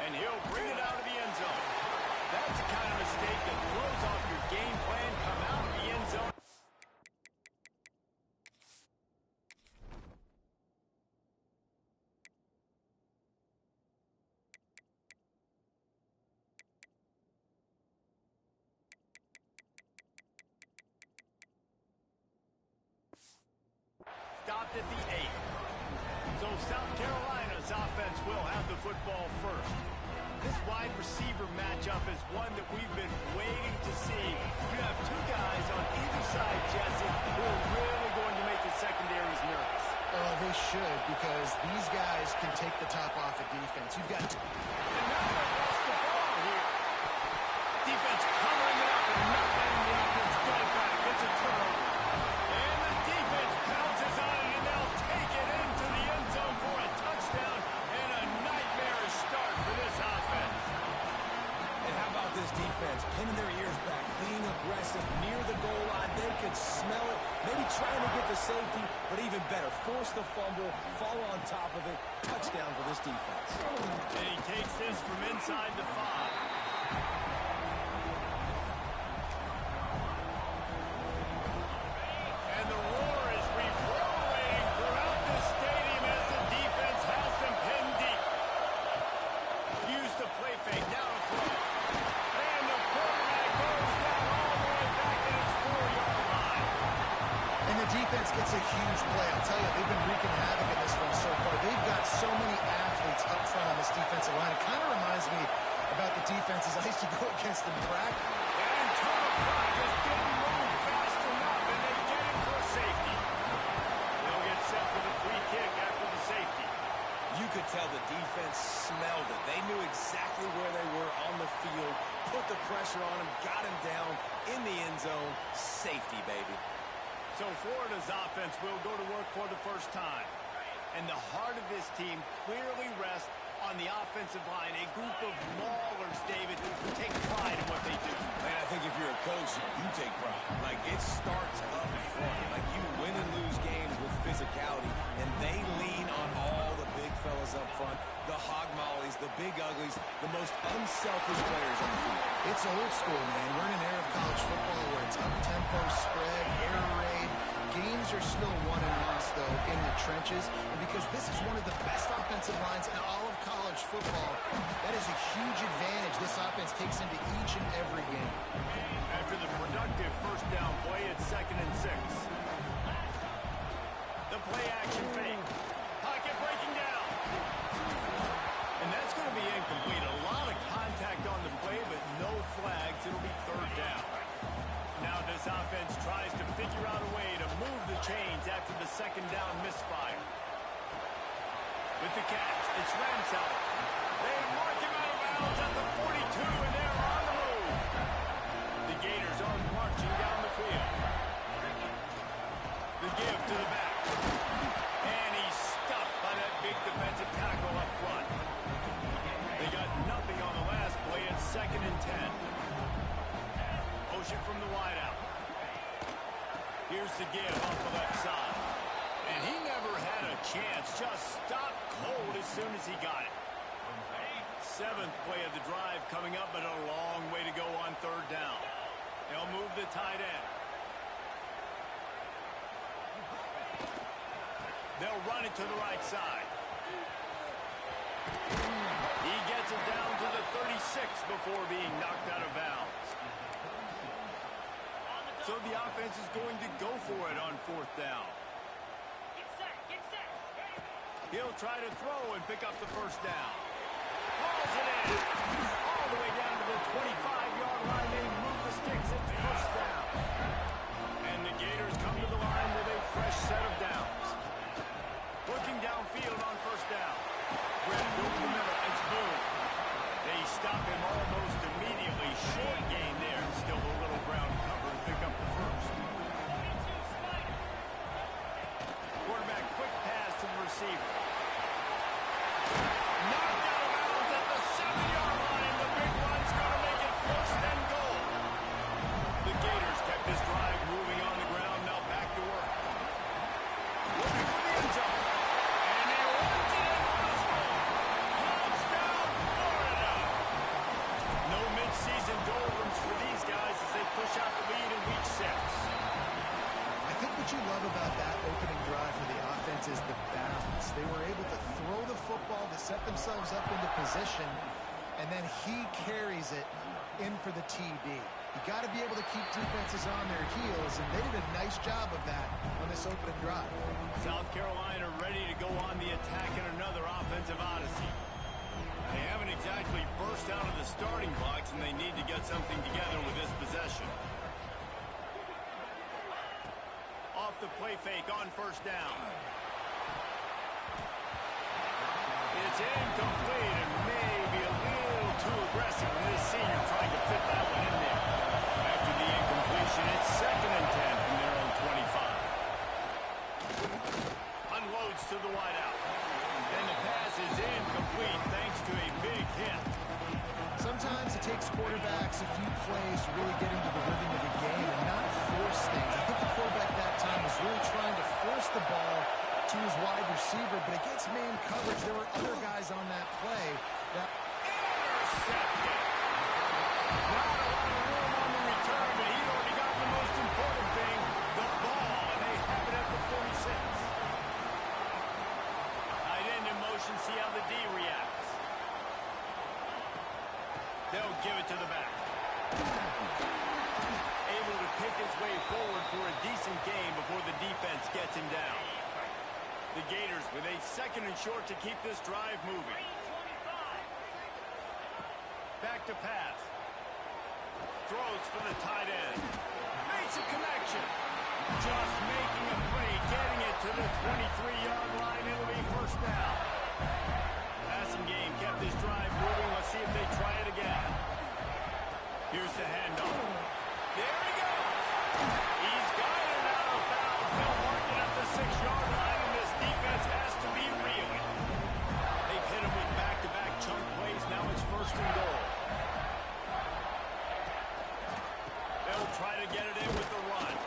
And he'll bring it out of the end zone. That's the kind of mistake that throws off your game plan. Come out of the end zone. Stopped at the 8. So South Carolina's offense will have the football first. This wide receiver matchup is one that we've been waiting to see. You have two guys on either side, Jesse, who are really going to make the secondaries nervous. Oh, they should, because these guys can take the top off of defense. You've got... And now they've lost the ball here. Defense covering it up and not letting the offense get it back. It's a turnover. And the defense pounces on it, and they'll take it into the end zone for a touchdown and a nightmarish start for this offense. And how about this defense? Pinning their ears back, being aggressive near the goal line. They could smell it, maybe trying to get the safety, but even better, force the fumble, fall on top of it. Touchdown for this defense. And he takes this from inside the 5. And the roar is reverberating throughout this stadium as the defense has them pinned deep. Use the play fake, now to throw. And the quarterback goes down all the way back to his 4-yard line. And the defense gets a huge play. I'll tell you, they've been wreaking havoc in this one so far. They've got so many athletes up front on this defensive line. It kind of reminds me about the defenses I used to go against in practice. And Turner Clock is getting moved fast enough, and they get him for a safety. They'll get set for the free kick after the safety. You could tell the defense smelled it. They knew exactly where they were on the field, put the pressure on him, got him down in the end zone. Safety, baby. So Florida's offense will go to work for the first time. And the heart of this team clearly rests on the offensive line. A group of maulers, David, who take pride in what they do. Man, I think if you're a coach, you take pride. Like, it starts up front. Like, you win and lose games with physicality, and they lean on all the big fellas up front, the hog mollies, the big uglies, the most unselfish players on the field. It's old school, man. We're in an era of college football where it's up-tempo, spread, air raid. Games are still won and lost, though, in the trenches. And because this is one of the best offensive lines in all of college football, that is a huge advantage this offense takes into each and every game. After the productive first down play, it's 2nd and 6. The play action fake. Pocket breaking down. And that's going to be incomplete. A lot of contact on the play, but no flags. It'll be 3rd down. Now this offense tries to figure out a way to move the chains after the 2nd down misfire. With the catch, it's Ramsauer. They mark him out of bounds at the 42, and they're on the move. The Gators are marching down the field. The give to the back. And he's stuffed by that big defensive tackle up front. They got nothing on the last play. It's 2nd and 10. Motion from the wideout. Here's the give off the left side. And he never had a chance. Just stopped cold as soon as he got it. 7th play of the drive coming up, but a long way to go on 3rd down. They'll move the tight end. They'll run it to the right side. He gets it down to the 36 before being knocked out of bounds. So the offense is going to go for it on 4th down. He'll try to throw and pick up the first down. Hauls it in. All the way down to the 25-yard line. They move the sticks. It's 1st down. And the Gators come to the line with a fresh set of downs. Working downfield on 1st down. Grab over the middle. It's Boone. They stop him almost immediately. Short gain there. Still a little ground cover to pick up the first. Quarterback quick pass to the receiver. Knocked up into position, and then he carries it in for the TD. You got to be able to keep defenses on their heels, and they did a nice job of that on this opening drive. South Carolina ready to go on the attack in another offensive odyssey. They haven't exactly burst out of the starting blocks, and they need to get something together with this possession. Off the play fake on first down. It's incomplete and maybe a little too aggressive. And this senior trying to fit that one in there. After the incompletion, it's 2nd and 10 from their own 25. Unloads to the wideout. And the pass is incomplete thanks to a big hit. Sometimes it takes quarterbacks a few plays to really get into the rhythm of the game and not force things. I think the quarterback that time was really trying to force the ball to his wide receiver, but against man coverage, there were other guys on that play that intercepted. Not a lot of room on the return, but he'd already got the most important thing, the ball, and they have it at the 46. Tight end in motion, see how the D reacts. They'll give it to the back. Able to pick his way forward for a decent gain before the defense gets him down. The Gators with a 2nd and short to keep this drive moving. Back to pass. Throws for the tight end. Makes a connection. Just making a play, getting it to the 23-yard line. It'll be first down. Passing game kept this drive moving. Let's see if they try it again. Here's the handoff. There he goes. He's got it out of bounds. They'll mark it at the 6-yard line, and this defense has to be reeling. They've hit him with back-to-back chunk plays. Now it's 1st and goal. They'll try to get it in with the run.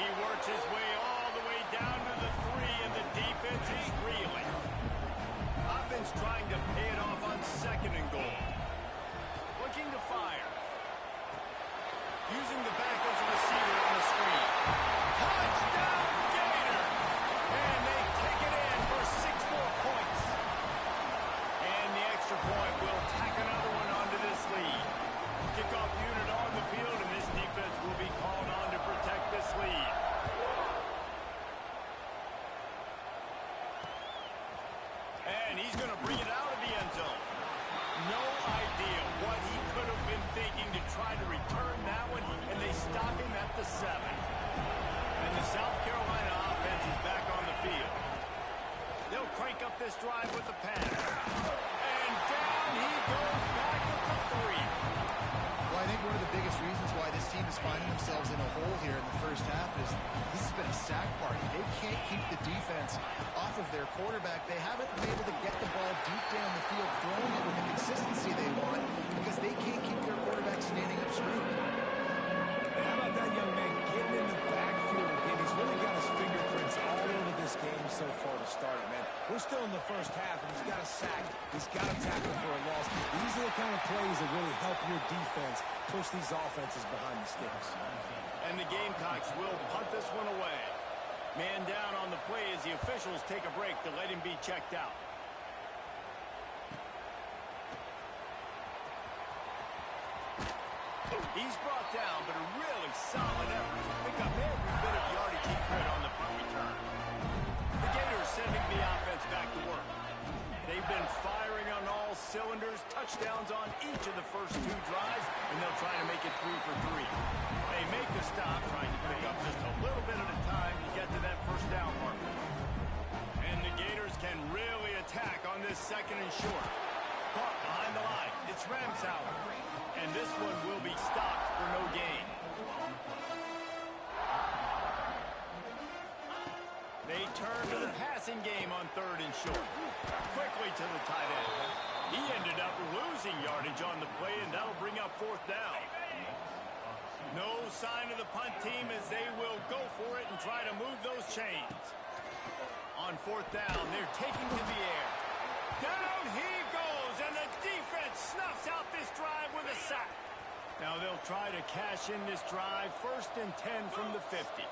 He works his way all the way down to the 3, and the defense is reeling. Offense trying to pay it off on 2nd and goal. Looking to fire. Using the back as a receiver on the screen. Touchdown, Gator! And they take it in for 6 more points. And the extra point will tack another one onto this lead. Kickoff unit on the field, and this defense will be called on to protect this lead. And he's going to bring it out of the end zone. No idea what he could have been thinking to try to return that one, and they stop him at the 7. And the South Carolina offense is back on the field. They'll crank up this drive with the pass. And down he goes back at the 3. Well, I think one of the biggest reasons why this team is finding themselves in a hole here in the first half is this has been a sack party. They can't keep the defense off of their quarterback. They haven't been able to get the ball deep down the field, throwing it with the consistency they want because they can't keep their quarterback standing up straight. And how about that young man getting in the backfield again? He's really got his fingerprints all over this game so far to start it, man. We're still in the first half, and he's got a sack. He's got a tackle for a loss. These are the kind of plays that really help your defense push these offenses behind the sticks. And the Gamecocks will punt this one away. Man down on the play as the officials take a break to let him be checked out. He's brought down, but a really solid effort to pick up every bit of yardage he could on the punt return. The Gators sending the offense back to work. They've been firing on all cylinders, touchdowns on each of the first 2 drives, and they'll try to make it 3 for 3. They make the stop, trying to pick up just a little bit at a time to get to that first down marker. And the Gators can really attack on this 2nd and short. Caught behind the line. It's Ramsauer. And this one will be stopped for no gain. They turn to the passing game on 3rd and short. Quickly to the tight end. He ended up losing yardage on the play, and that'll bring up 4th down. No sign of the punt team as they will go for it and try to move those chains. On 4th down, they're taking to the air. Down he goes, and the defense snuffs out this drive with a sack. Now they'll try to cash in this drive. 1st and 10 from the 50.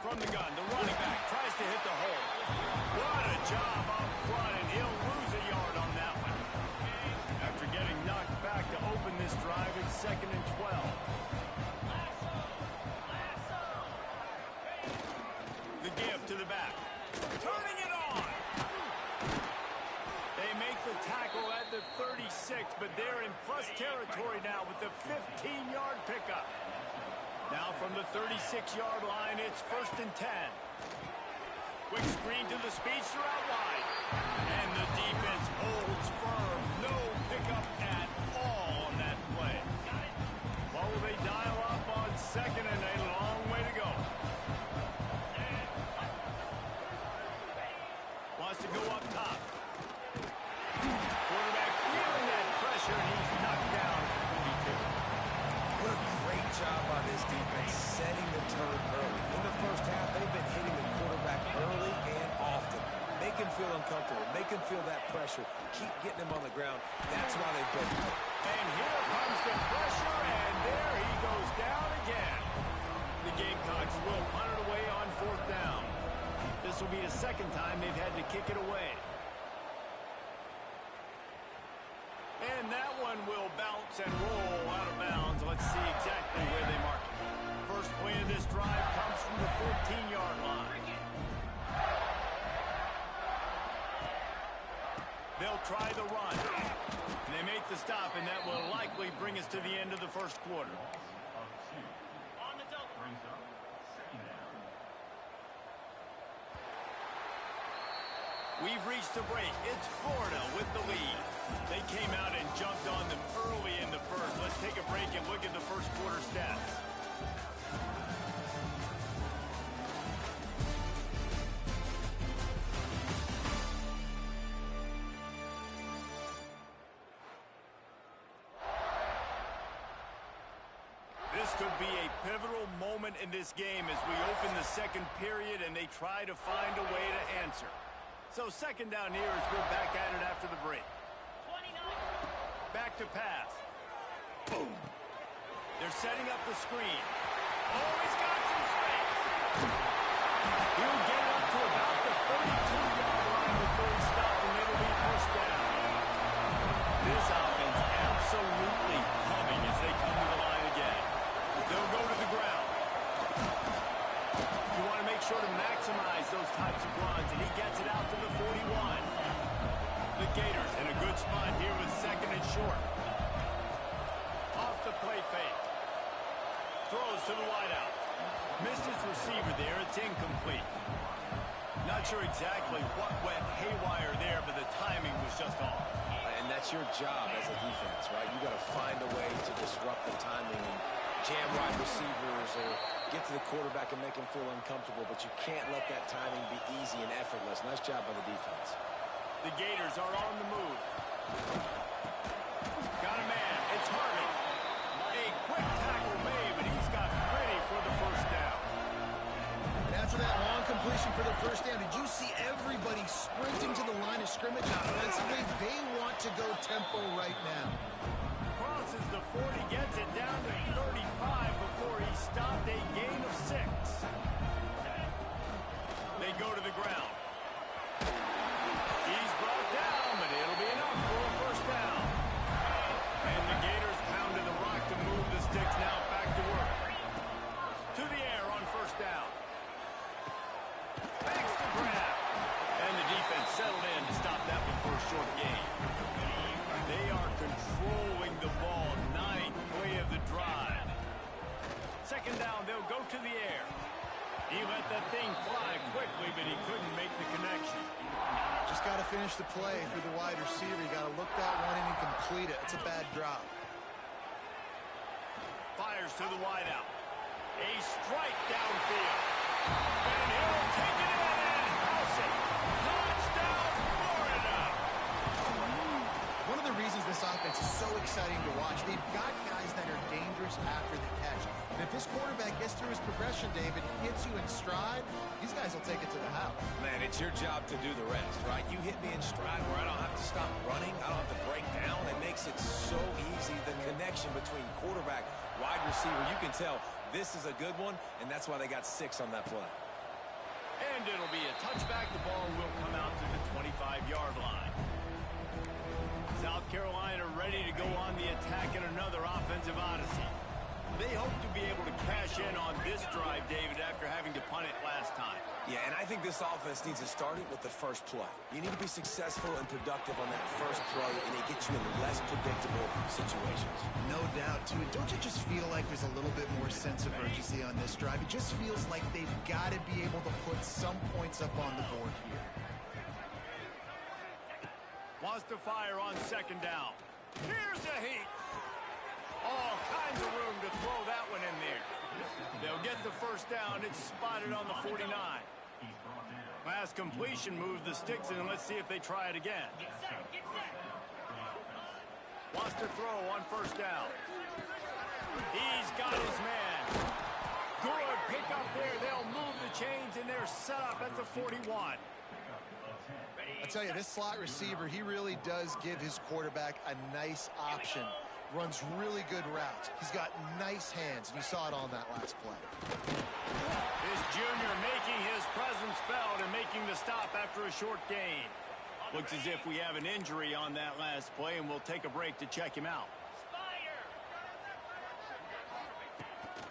From the gun, the running back tries to hit the hole. What a job plus territory now with the 15-yard pickup. Now from the 36-yard line, it's 1st and 10. Quick screen to the speedster out wide. And the defense holds firm. No pickup at all on that play. What will they dial up on 2nd and a long way to go? Wants to go up top. Quarterback feeling that pressure, and he's knocked down at 42. What a great job by this defense setting the turn early. In the first half, they've been hitting the quarterback early and often. Make him feel uncomfortable. Make him feel that pressure. Keep getting him on the ground. That's why they play. And here comes the pressure, and there he goes down again. The Gamecocks will punt it away on 4th down. This will be the 2nd time they've had to kick it away. And that one will bounce and roll out of bounds. Let's see exactly where they mark it. First play of this drive comes from the 14-yard line. They'll try the run. And they make the stop, and that will likely bring us to the end of the first quarter. We've reached the break. It's Florida with the lead. They came out and jumped on them early in the first. Let's take a break and look at the first quarter stats. This could be a pivotal moment in this game as we open the 2nd period and they try to find a way to answer. So 2nd down here as we're back at it after the break. 29. Back to pass. Boom. They're setting up the screen. Oh, he's got some space. He'll get it up to about the 32-yard line before he stops, and it'll be 1st down. This offense absolutely humming as they come to the line again. They'll go to the ground. You want to make sure to maximize those types of runs, and he gets it out to the 41. The Gators in a good spot here with 2nd and short. Off the play fake. Throws to the wideout. Missed his receiver there. It's incomplete. Not sure exactly what went haywire there, but the timing was just off. And that's your job as a defense, right? You got to find a way to disrupt the timing and jam wide receivers or get to the quarterback and make him feel uncomfortable, but you can't let that timing be easy and effortless. Nice job by the defense. The Gators are on the move. Got a man. It's Harvey. A quick tackle made, but he's got ready for the 1st down. And after that long completion for the 1st down, did you see everybody sprinting to the line of scrimmage offensively? They want to go tempo right now. Crosses the 40, gets it down to 35 before he stopped a gain of 6. They go to the ground. He's brought down, but it'll be enough for a 1st down. And the Gators pounded the rock to move the sticks now back to work. To the air on 1st down. Makes the grab. And the defense settled in to stop that one for a short gain. They are controlling the ball. 9th play of the drive. 2nd down, they'll go to the air. He let that thing fly quickly, but he couldn't make the connection. Just got to finish the play for the wide receiver. You got to look that one in and complete it. It's a bad drop. Fires to the wideout. A strike downfield. And he'll take it in and house it. Touchdown, Florida! One of the reasons this offense is so exciting to watch, they've got guys that are dangerous after the catch. And if this quarterback gets through his progression, David, hits you in stride, these guys will take it to the house. Man, it's your job to do the rest, right? You hit me in stride where I don't have to stop running. I don't have to break down. It makes it so easy. The connection between quarterback, wide receiver, you can tell this is a good one, and that's why they got 6 on that play. And it'll be a touchback. The ball will come out to the 25-yard line. South Carolina ready to go on the attack in another offensive odyssey. They hope to be able to cash in on this drive, David, after having to punt it last time. Yeah, and I think this offense needs to start it with the first play. You need to be successful and productive on that first play, and it gets you in less predictable situations. No doubt, too. Don't you just feel like there's a little bit more sense of urgency on this drive? It just feels like they've got to be able to put some points up on the board here. Wants to fire on second down. Here's a heat. All kinds of room to throw that one in there. They'll get the first down. It's spotted on the 49. Last completion moved the sticks in. Let's see if they try it again. Wants to throw on first down. He's got his man. Good pick up there. They'll move the chains, and they're set up at the 41. I tell you, this slot receiver, he really does give his quarterback a nice option. Runs really good routes. He's got nice hands, and you saw it on that last play. This junior making his presence felt and making the stop after a short gain. Looks as if we have an injury on that last play, and we'll take a break to check him out.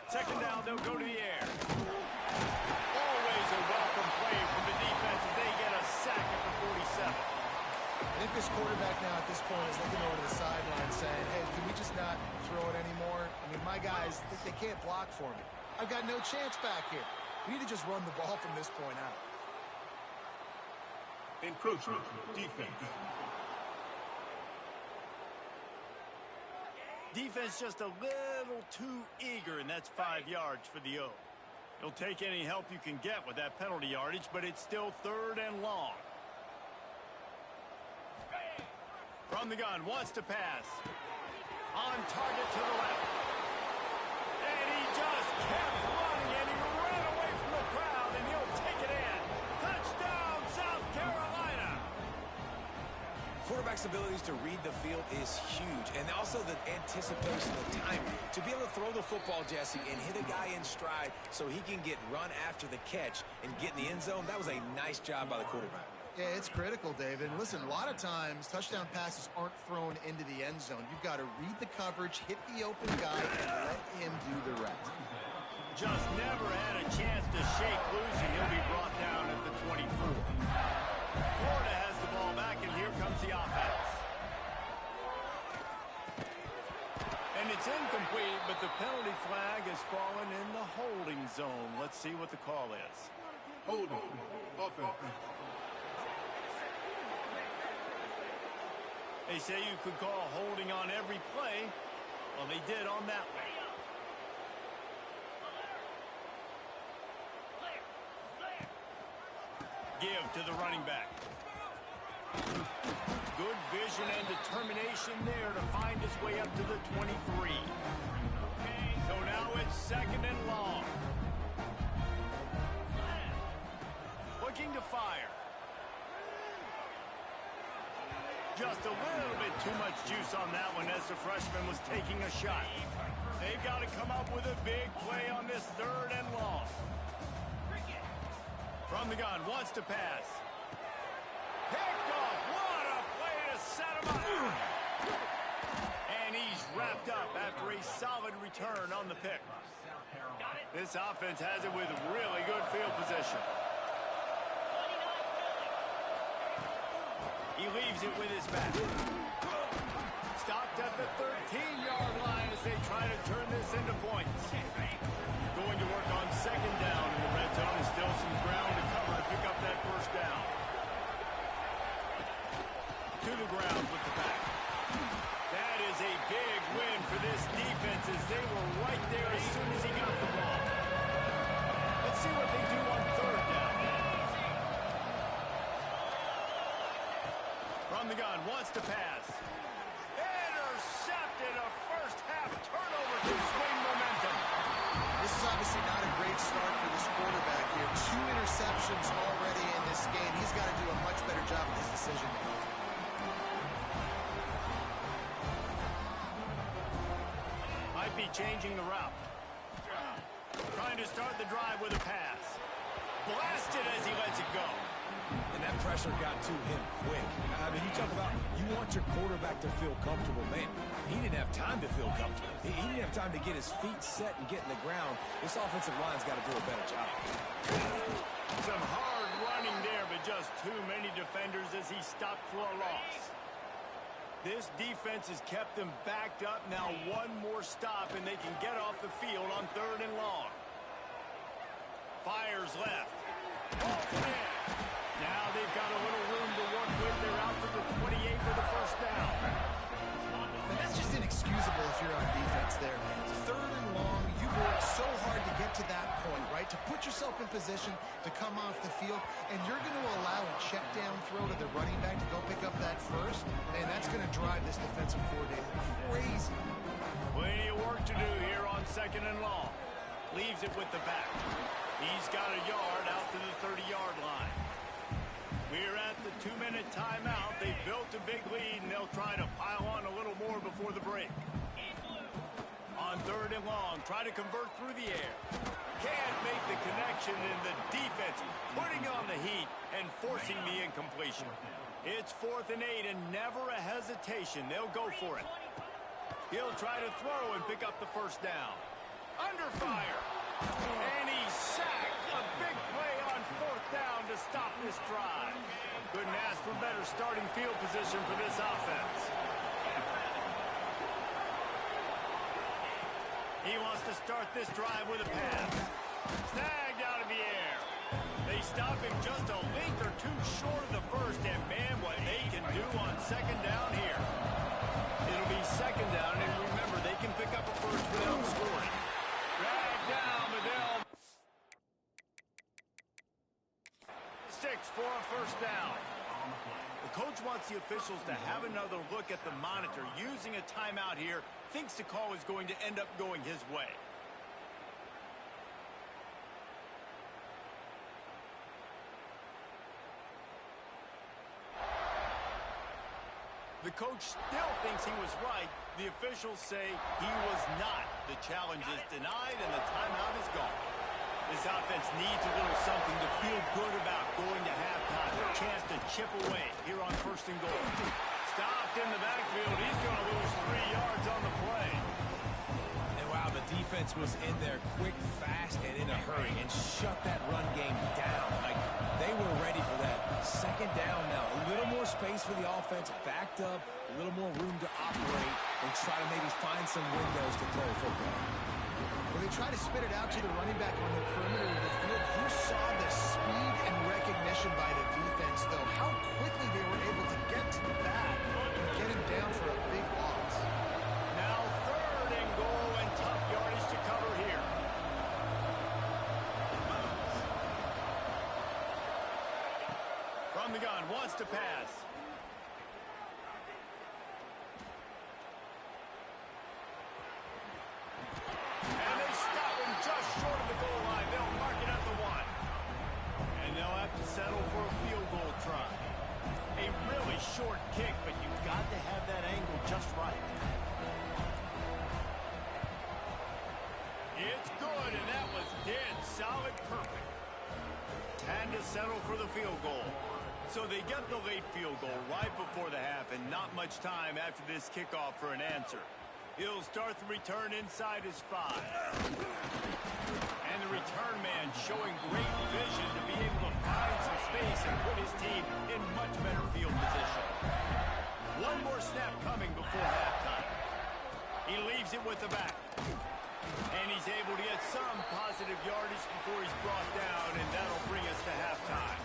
Second down, they'll go to the air. Always a welcome play from the defense as they get a sack at the 47. I think this quarterback now at this point is looking over the sideline saying, hey, can we just not throw it anymore? I mean, my guys, they can't block for me. I've got no chance back here. We need to just run the ball from this point out. Encroachment, defense. Defense just a little too eager, and that's 5 yards for the O. You'll take any help you can get with that penalty yardage, but it's still third and long. From the gun, wants to pass. On target to the left. And he just kept running, and he ran away from the crowd, and he'll take it in. Touchdown, South Carolina! Quarterback's abilities to read the field is huge, and also the anticipation, the timing. To be able to throw the football, Jesse, and hit a guy in stride so he can get run after the catch and get in the end zone, that was a nice job by the quarterback. Yeah, it's critical, David. Listen, a lot of times, touchdown passes aren't thrown into the end zone. You've got to read the coverage, hit the open guy, and let him do the rest. Just never had a chance to shake loose, and he'll be brought down at the 24. Florida has the ball back, and here comes the offense. And it's incomplete, but the penalty flag has fallen in the holding zone. Let's see what the call is. Holding, offense. They say you could call holding on every play. Well, they did on that one. Give to the running back. Good vision and determination there to find his way up to the 23. So now it's second and long. Looking to fire. Just a little bit too much juice on that one as the freshman was taking a shot. They've got to come up with a big play on this third and long. From the gun, wants to pass. Picked off. What a play to set him up. And he's wrapped up after a solid return on the pick. This offense has it with really good field position. He leaves it with his back. Stopped at the 13-yard line as they try to turn this into points. Going to work on second down in the red zone. Is still some ground to cover to pick up that first down. To the ground with the back. That is a big win for this defense as they were right there as soon as he got the ball. Let's see what they do on third down. From the gun, wants to pass. Intercepted, a first-half turnover to swing momentum. This is obviously not a great start for this quarterback here. 2 interceptions already in this game. He's got to do a much better job with his decision making. Might be changing the route. Trying to start the drive with a pass. Blasted as he lets it go. And that pressure got to him quick. I mean, you talk about You want your quarterback to feel comfortable. Man, he didn't have time to feel comfortable. He didn't have time to get his feet set and get in the ground. This offensive line's got to do a better job. Some hard running there, but just too many defenders as he stopped for a loss. This defense has kept them backed up. Now one more stop, and they can get off the field on 3rd and long. Fires left. Off in. Now they've got a little room to work with. They're out to the 28 for the first down. And that's just inexcusable if you're on defense there. 3rd and long, you worked so hard to get to that point, right? To put yourself in position to come off the field, and you're going to allow a check down throw to the running back to go pick up that first, and that's going to drive this defensive coordinator crazy. Plenty of work to do here on 2nd and long. Leaves it with the back. He's got a yard out to the 30-yard line. We're at the 2-minute timeout. They built a big lead, and they'll try to pile on a little more before the break. On 3rd and long, try to convert through the air. Can't make the connection, and the defense putting on the heat and forcing the incompletion. It's 4th and 8, and never a hesitation. They'll go for it. He'll try to throw and pick up the first down. Under fire. And he's sacked. A big play on 4th down to stop this drive. Couldn't ask for better starting field position for this offense. He wants to start this drive with a pass. Snagged out of the air. They stop him just a length or two short of the first, and man, what they can do on 2nd down here. It'll be 2nd down, and remember, they can pick up a first without scoring. Dragged down, but they'll... Six for a first down. The coach wants the officials to have another look at the monitor. Using a timeout here, thinks the call is going to end up going his way. The coach still thinks he was right. The officials say he was not. The challenge is denied, and the timeout is gone. This offense needs a little something to feel good about going to halftime. A chance to chip away here on 1st and goal. Stopped in the backfield. He's going to lose 3 yards on the play. And wow, the defense was in there quick, fast, and in a hurry and shut that run game down. Like, they were ready for that. 2nd down now. A little more space for the offense, backed up, a little more room to operate, and try to maybe find some windows to throw football. Well, they try to spit it out to the running back on the perimeter of the field. You saw the speed and recognition by the defense, though. How quickly they were able to get to the back and get him down for a big loss. Now 3rd and goal, and tough yardage to cover here. From the gun, wants to pass. And they stop him just short of the goal line. They'll mark it at the 1. And they'll have to settle for a field goal try. A really short kick, but you've got to have that angle just right. It's good, and that was dead solid perfect. Had to settle for the field goal. So they get the late field goal right before the half, and not much time after this kickoff for an answer. He'll start the return inside his 5. And the return man showing great vision to be able to find some space and put his team in much better field position. One more snap coming before halftime. He leaves it with the back. And he's able to get some positive yardage before he's brought down, and that'll bring us to halftime.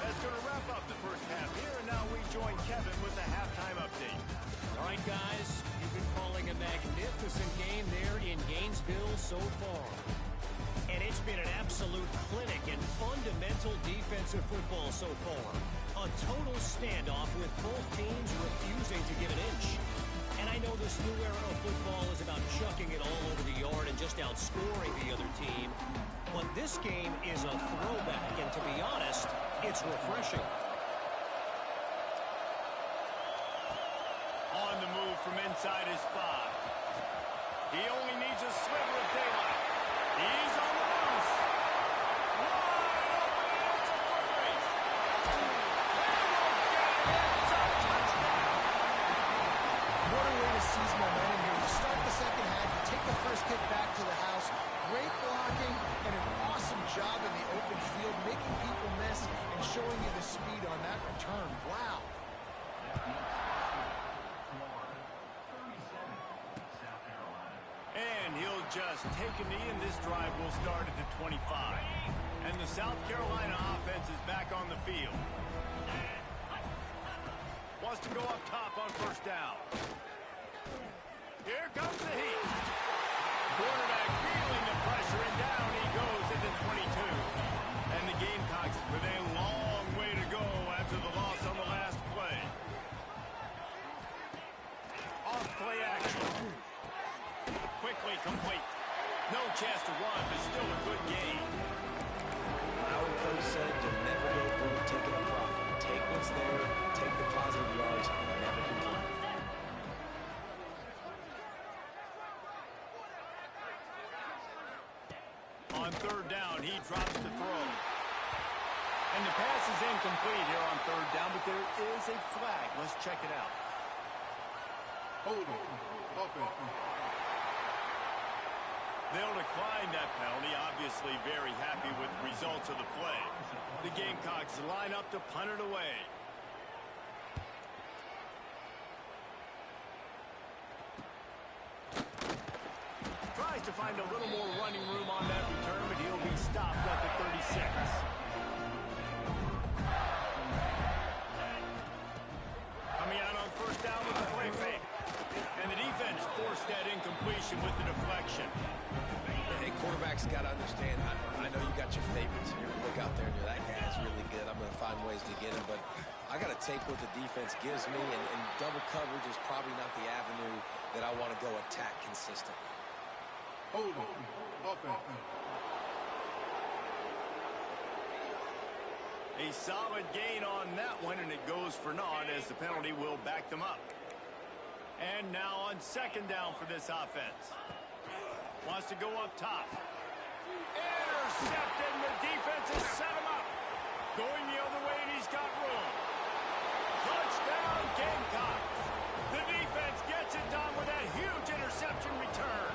That's going to wrap up the first half here, and now we join Kevin with the halftime update. All right, guys, you've been calling a magnificent game there in Gainesville so far. And it's been an absolute clinic in fundamental defensive football so far. A total standoff with both teams refusing to give an inch. And I know this new era of football is about chucking it all over the yard and just outscoring the other team. But this game is a throwback, and to be honest, it's refreshing. On the move from inside his 5. He only needs a sliver of daylight. He's on the loose. Wide open, it's a foot race. They will get it. It's a touchdown. seize momentum here. You start the second half, you take the first kick back to the house. Great blocking and an awesome job in the open field, making people miss and showing you the speed on that return. Wow. And he'll just take a knee, and this drive will start at the 25. And the South Carolina offense is back on the field. Wants to go up top on first down. Here comes the heat. Quarterback feeling the pressure, and down he goes at the 22. And the Gamecocks with a long way to go after the loss on the last play. Off play action. Quickly complete. No chance to run, but still a good game. Our coach said to never go broke taking a profit. Take what's there, take the positive yards, and never complain. On third down, he drops the throw. And the pass is incomplete here on third down, but there is a flag. Let's check it out. Holding. Offense. They'll decline that penalty, obviously very happy with the results of the play. The Gamecocks line up to punt it away. Tries to find a little more running room on that return, but he'll be stopped at the 36. Coming out on first down with the play fake. And the defense forced that incompletion with the deflection. Hey, quarterbacks got to understand, I know you got your favorites. You're going to look out there and you're that guy's really good. I'm going to find ways to get him, but I got to take what the defense gives me, and double coverage is probably not the avenue that I want to go attack consistently. Holding. Offense. A solid gain on that one, and it goes for naught as the penalty will back them up. And now on second down for this offense. Wants to go up top. Intercepted, and the defense has set him up. Going the other way, and he's got room. Touchdown, Gamecocks. The defense gets it done with that huge interception return.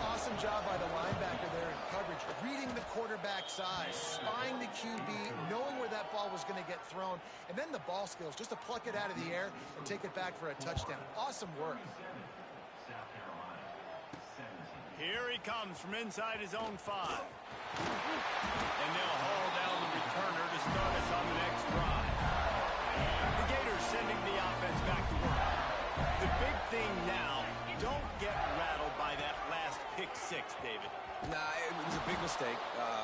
Awesome job by the linebacker there in coverage, reading the quarterback's eyes, spying the QB, knowing where that ball was going to get thrown, and then the ball skills just to pluck it out of the air and take it back for a touchdown. Awesome work. Here he comes from inside his own 5. And they'll haul down the returner to start us on the next drive. The Gators sending the offense back to work. The big thing now, don't get rattled by that last pick 6, David. Nah, it was a big mistake.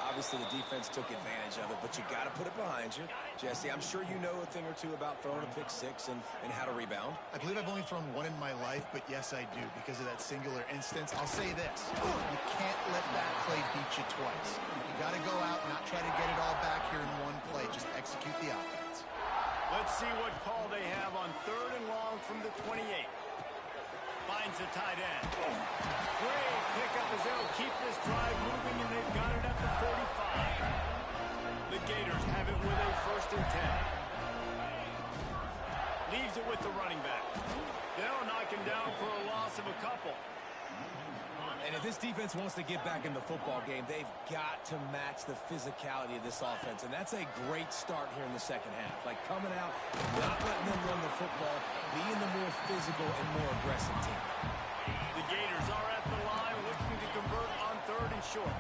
Obviously, the defense took advantage of it, but you got to put it behind you. Jesse, I'm sure you know a thing or two about throwing a pick 6 and how to rebound. I believe I've only thrown one in my life, but yes, I do, because of that singular instance. I'll say this. You can't let that play beat you twice. You got to go out and not try to get it all back here in one play. Just execute the offense. Let's see what call they have on third and long from the 28. Finds the tight end. Great pickup as they'll keep this drive moving, and they've got it at the 45. The Gators have it with a 1st and 10. Leaves it with the running back. They'll knock him down for a loss of a couple. And if this defense wants to get back in the football game, they've got to match the physicality of this offense. And that's a great start here in the second half. Like coming out, not letting them run the football, being the more physical and more aggressive team. The Gators are at the line looking to convert on third and short.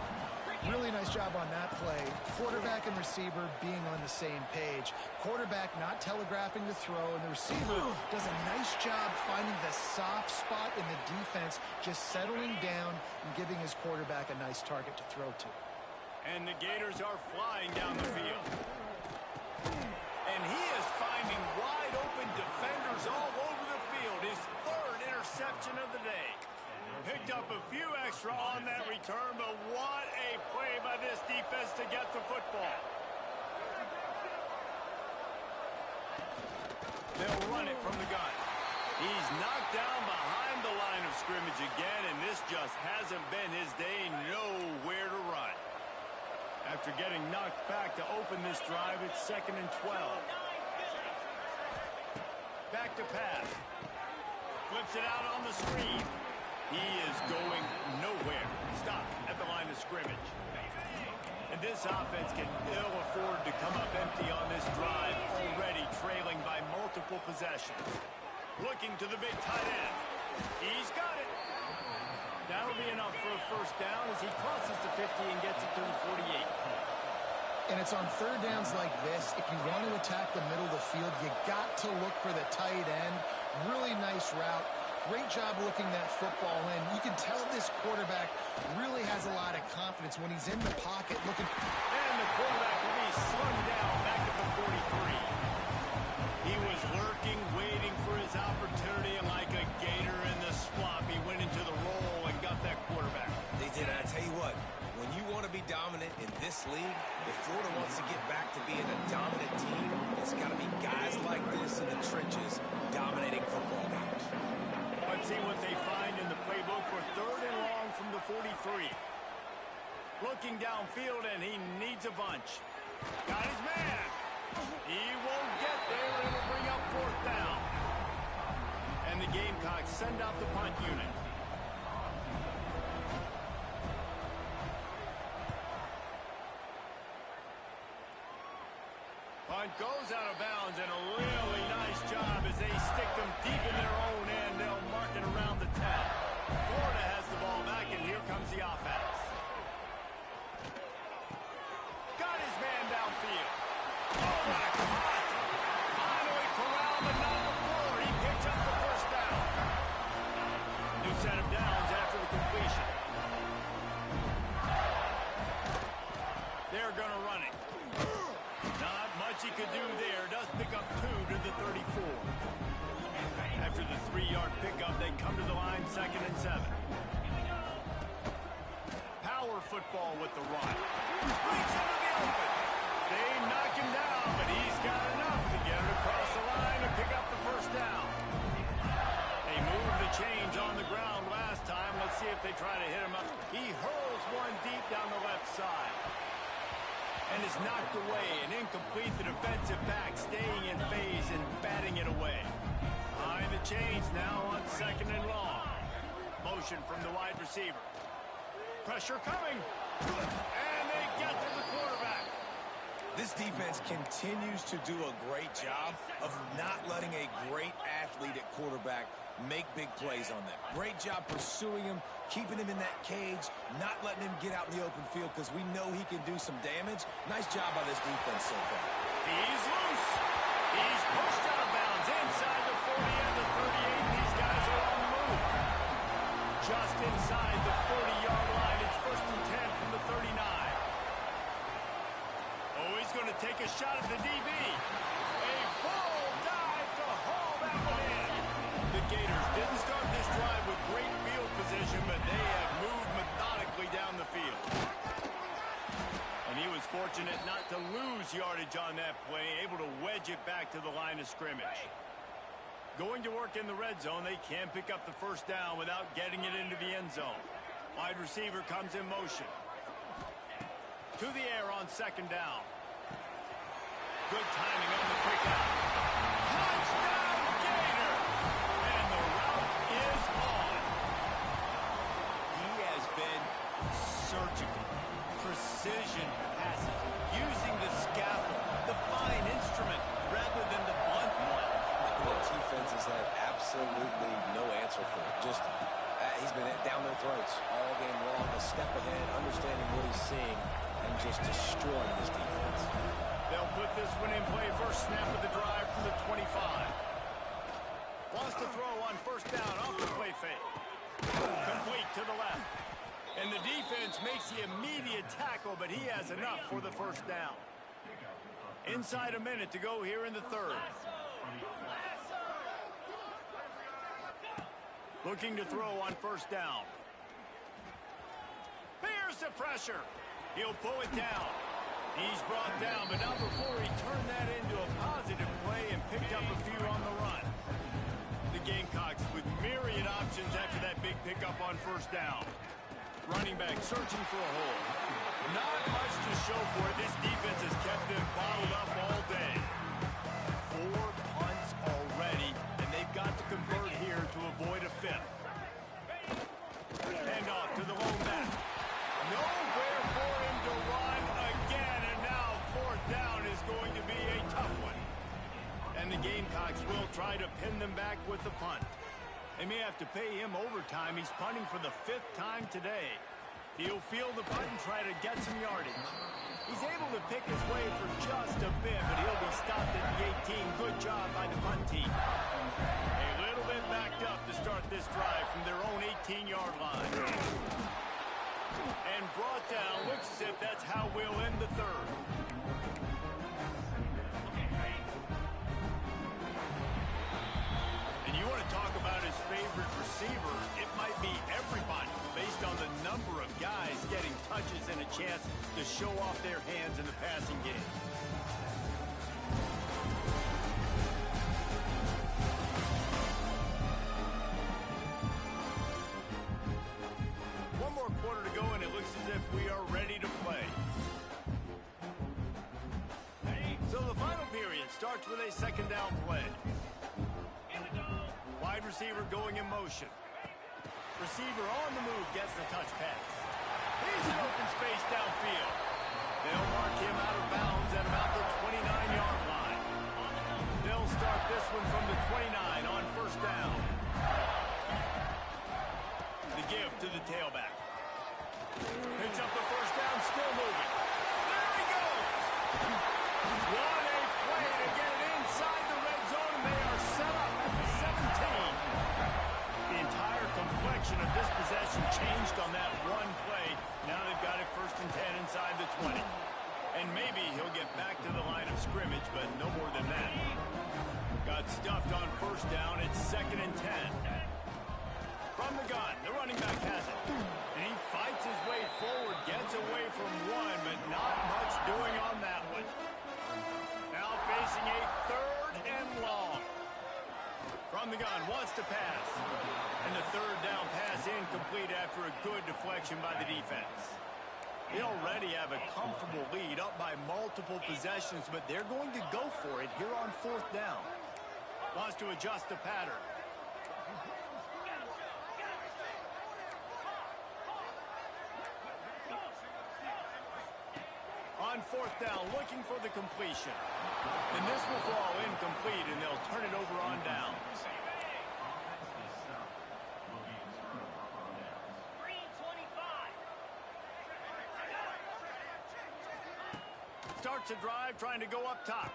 Really nice job on that play. Quarterback and receiver being on the same page. Quarterback not telegraphing the throw, and the receiver does a nice job finding the soft spot in the defense, just settling down and giving his quarterback a nice target to throw to. And the Gators are flying down the field. And he is finding wide open defenders all over the field. His 3rd interception of the day. Picked up a few extra on that return, but what a play by this defense to get the football. They'll run it from the gun. He's knocked down behind the line of scrimmage again, and this just hasn't been his day. Nowhere to run. After getting knocked back to open this drive, it's 2nd and 12. Back to pass. Flips it out on the screen. He is going nowhere. Stop at the line of scrimmage. And this offense can ill afford to come up empty on this drive, already trailing by multiple possessions. Looking to the big tight end. He's got it. That'll be enough for a first down as he crosses the 50 and gets it to the 48. And it's on third downs like this. If you want to attack the middle of the field, you got to look for the tight end. Really nice route. Great job looking that football in. You can tell this quarterback really has a lot of confidence when he's in the pocket looking. And the quarterback will be slung down back at the 43. He was lurking, waiting for his opportunity, and like a gator in the swamp, he went into the roll and got that quarterback. They did. I tell you what, when you want to be dominant in this league, if Florida wants to get back to being a dominant team, it's got to be guys like this in the trenches dominating football games. Let's see what they find in the playbook for third and long from the 43. Looking downfield, and he needs a bunch. Got his man. He won't get there. It'll bring up fourth down. And the Gamecocks send out the punt unit. Punt goes out of bounds, and a really nice job as they stick them deep in their own end. They'll mark it around the 10. Florida has the ball back, and here comes the offense. Got his man downfield. Oh, what a cut! Finally corralled, but not before. He picks up the first down. New set of downs after the completion. They're going to run it. Not much he could do there. Does pick up 2 to the 34. After the 3-yard pickup, they come to the line, 2nd and 7. Power football with the run. Reach into the open. They knock him down, but he's got enough to get it across the line and pick up the first down. They moved the chains on the ground last time. Let's see if they try to hit him up. He hurls one deep down the left side. And is knocked away and incomplete. The defensive back staying in phase and batting it away. Behind the chains now on 2nd and long. Motion from the wide receiver. Pressure coming. And they get to the quarterback. This defense continues to do a great job of not letting a great athlete at quarterback make big plays on them. Great job pursuing him, keeping him in that cage, not letting him get out in the open field because we know he can do some damage. Nice job by this defense so far. He's loose. He's pushed out of bounds inside the 40 and the 38. These guys are on the move. Just inside the 40-yard line. It's 1st and 10 from the 39. Oh, he's going to take a shot at the DB. A full dive to haul that one in. The Gators didn't start this drive with great field position, but they have moved methodically down the field. And he was fortunate not to lose yardage on that play, able to wedge it back to the line of scrimmage. Going to work in the red zone, they can pick up the first down without getting it into the end zone. Wide receiver comes in motion. To the air on 2nd down. Good timing on the quick out. Touchdown, Gator! And the route is on. He has been surgical. Precision passes. Using the scaffold, the fine instrument, rather than the blunt one. The defense has had absolutely no answer for it. Just, he's been down their throats all game long. A step ahead, understanding what he's seeing, and just destroying this defense. They'll put this one in play. First snap of the drive from the 25. Wants to throw on 1st down off the play fake. Complete to the left. And the defense makes the immediate tackle, but he has enough for the first down. Inside a minute to go here in the 3rd. Looking to throw on 1st down. Here's the pressure. He'll pull it down. He's brought down, but not before he turned that into a positive play and picked up a few on the run. The Gamecocks with myriad options after that big pickup on 1st down. Running back searching for a hole. Not much to show for it. This defense has kept them bottled up all day. 4 punts already, and they've got to convert here to avoid Gamecocks will try to pin them back with the punt. They may have to pay him overtime. He's punting for the 5th time today. He'll field the punt and try to get some yardage. He's able to pick his way for just a bit, but he'll be stopped at the 18. Good job by the punt team. A little bit backed up to start this drive from their own 18-yard line. And brought down. Looks as if that's how we'll end the third. And you want to talk about his favorite receiver, it might be everybody based on the number of guys getting touches and a chance to show off their hands in the passing game. One more quarter to go, and it looks as if we are ready to play. So the final period starts with a second down play. Wide receiver going in motion. Receiver on the move gets the touch pass. He's in open space downfield. They'll mark him out of bounds at about the 29-yard line. They'll start this one from the 29 on first down. The give to the tailback. Picks up the first down, still moving. There he goes! What a play to get it inside the red zone, and they are set up at the 17. The entire complexion of this possession changed on that one play. Now they've got it 1st and 10 inside the 20. And maybe he'll get back to the line of scrimmage, but no more than that. Got stuffed on first down. It's 2nd and 10. From the gun, the running back has it. And he fights his way forward, gets away from one, but not much doing on that one. Now facing a 3rd and long. From the gun, wants to pass. And the 3rd down pass incomplete after a good deflection by the defense. They already have a comfortable lead up by multiple possessions, but they're going to go for it here on 4th down. Wants to adjust the pattern. On 4th down, looking for the completion. And this will fall incomplete, and they'll turn it over on downs. Starts a drive, trying to go up top.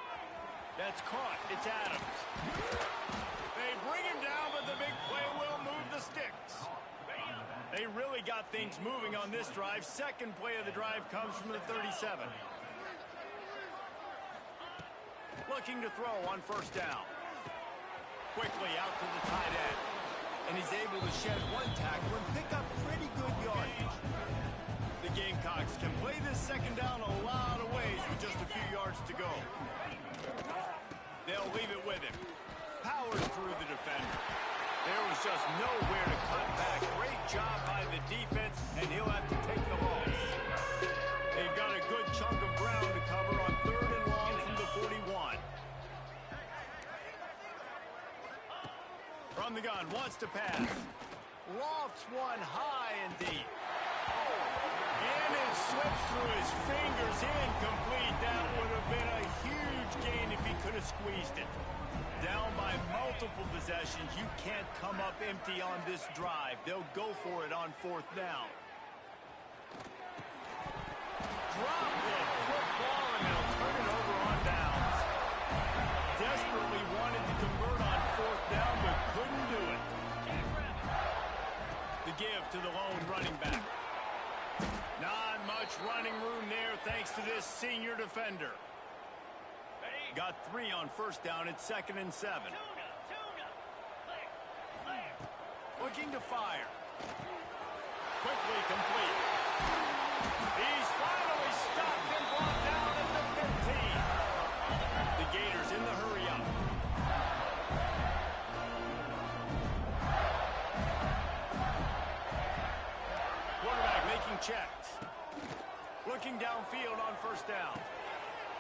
That's caught. It's Adams. They bring him down, but the big play will move the sticks. They really got things moving on this drive. 2nd play of the drive comes from the 37. Looking to throw on first down. Quickly out to the tight end. And he's able to shed one tackle and pick up pretty good yardage. The Gamecocks can play this 2nd down a lot of ways with just a few yards to go. They'll leave it with him. Powers through the defender. There was just nowhere to cut back. Great job by the defense, and he'll have to take the loss. They've got a good chunk of ground to cover on 3rd and long from the 41. From the gun, wants to pass. Lofts one high and deep. And it slips through his fingers, incomplete. That would have been a huge gain if he could have squeezed it. Down by multiple possessions, you can't come up empty on this drive. They'll go for it on 4th down. Drop the football, and they'll turn it over on downs. Desperately wanted to convert on 4th down, but couldn't do it. The give to the lone running back. Not much running room there thanks to this senior defender. Got 3 on first down. It's 2nd and 7. Looking to fire. Quickly complete. He's finally stopped and brought down at the 15. The Gators in the hurry up. Quarterback making checks. Looking downfield on first down.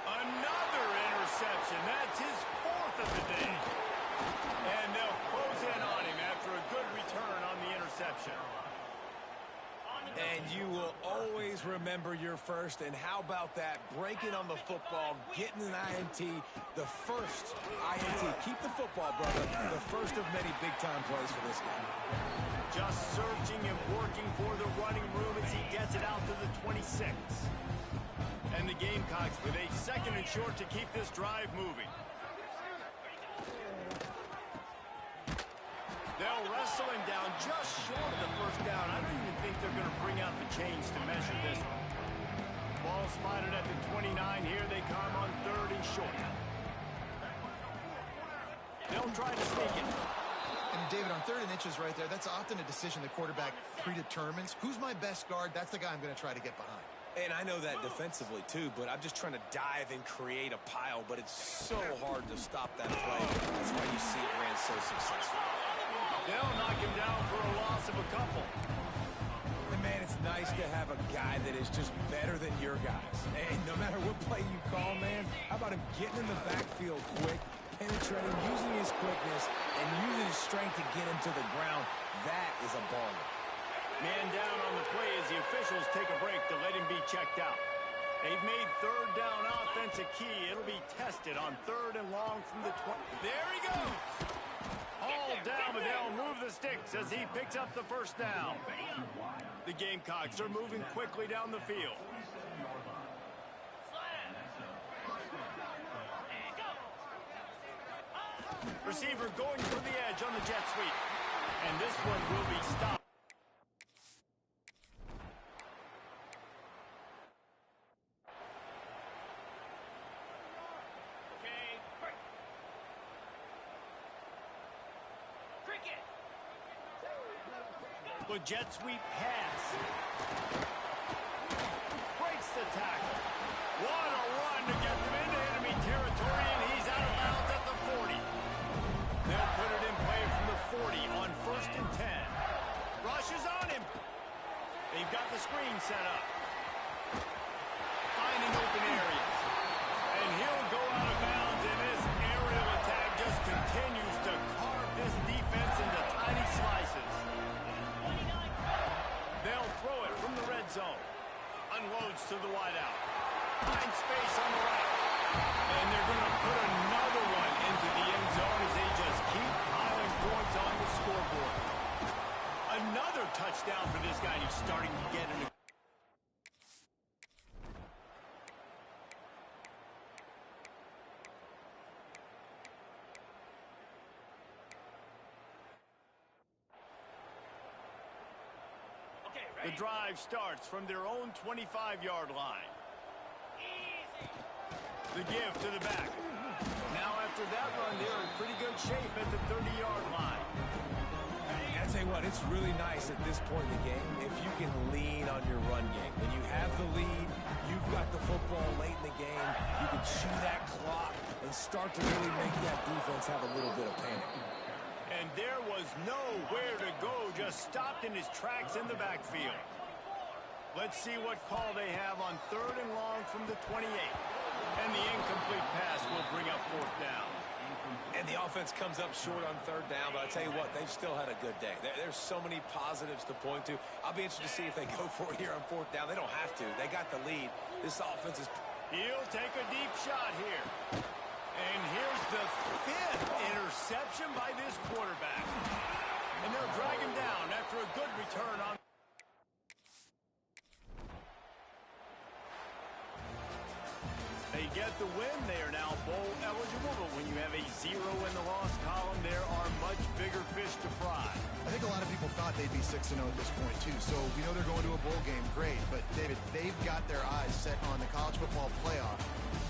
Another interception. That's his 4th of the day. And they'll close in on him after a good return on the interception. And you will always remember your first. And how about that? Breaking on the football, getting an INT, the first INT. Keep the football, brother. The first of many big-time plays for this guy. Just searching and working for the running room as he gets it out to the 26. And the Gamecocks with a 2nd and short to keep this drive moving. They'll wrestle him down just short of the first down. I don't even think they're going to bring out the chains to measure this. Ball spotted at the 29. Here they come on 3rd and short. They'll try to sneak it. And David, on 3rd and inches right there, that's often a decision the quarterback predetermines. Who's my best guard? That's the guy I'm going to try to get behind. And I know that defensively, too, but I'm just trying to dive and create a pile, but it's so hard to stop that play. That's why you see it ran so successful. They'll knock him down for a loss of a couple. And, man, it's nice to have a guy that is just better than your guys. And no matter what play you call, man, how about him getting in the backfield quick, penetrating, using his quickness, and using his strength to get him to the ground? That is a baller. Man down on the play as the officials take a break to let him be checked out. They've made 3rd down offense a key. It'll be tested on 3rd and long from the 20. There he goes. All down, but they'll move the sticks as he picks up the 1st down. The Gamecocks are moving quickly down the field. Receiver going for the edge on the jet sweep. And this one will be stopped. The jet sweep pass. Breaks the tackle. What a run to get them into enemy territory, and he's out of bounds at the 40. They'll put it in play from the 40 on 1st and 10. Rushes on him. They've got the screen set up. Finding open areas. And he'll go out of bounds, and this aerial attack just continues to carve this defense into tiny slices. They'll throw it from the red zone. Unloads to the wideout. Finds space on the right. And they're going to put another one into the end zone as they just keep piling points on the scoreboard. Another touchdown for this guy. He's starting to get into. The drive starts from their own 25-yard line. The give to the back. Now after that run, they're in pretty good shape at the 30-yard line. And I tell you what, it's really nice at this point in the game if you can lean on your run game. When you have the lead, you've got the football late in the game, you can chew that clock and start to really make that defense have a little bit of panic. And there was nowhere to go, just stopped in his tracks in the backfield. Let's see what call they have on 3rd and long from the 28. And the incomplete pass will bring up 4th down. And the offense comes up short on 3rd down, but I tell you what, they've still had a good day. There's so many positives to point to. I'll be interested to see if they go for it here on 4th down. They don't have to. They got the lead. This offense is... He'll take a deep shot here. And here's the 5th interception by this quarterback. And they'll drag him down after a good return on... They get the win. They are now bowl eligible, but when you have a 0 in the loss column, there are much bigger fish to fry. I think a lot of people thought they'd be 6-0 at this point, too. So we know they're going to a bowl game. Great. But, David, they've got their eyes set on the college football playoff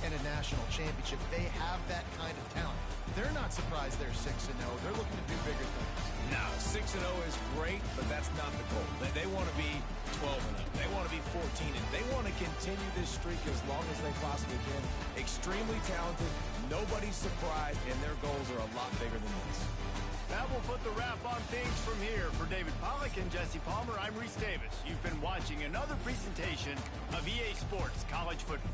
and a national championship. They have that kind of talent. They're not surprised they're 6-0. They're looking to do bigger things. No, 6-0 is great, but that's not the goal. They want to be 12-0. They want to be 14-0. They want to continue this streak as long as they possibly can. Extremely talented. Nobody's surprised, and their goals are a lot bigger than this. That will put the wrap on things from here. For David Pollack and Jesse Palmer, I'm Reese Davis. You've been watching another presentation of EA Sports College Football.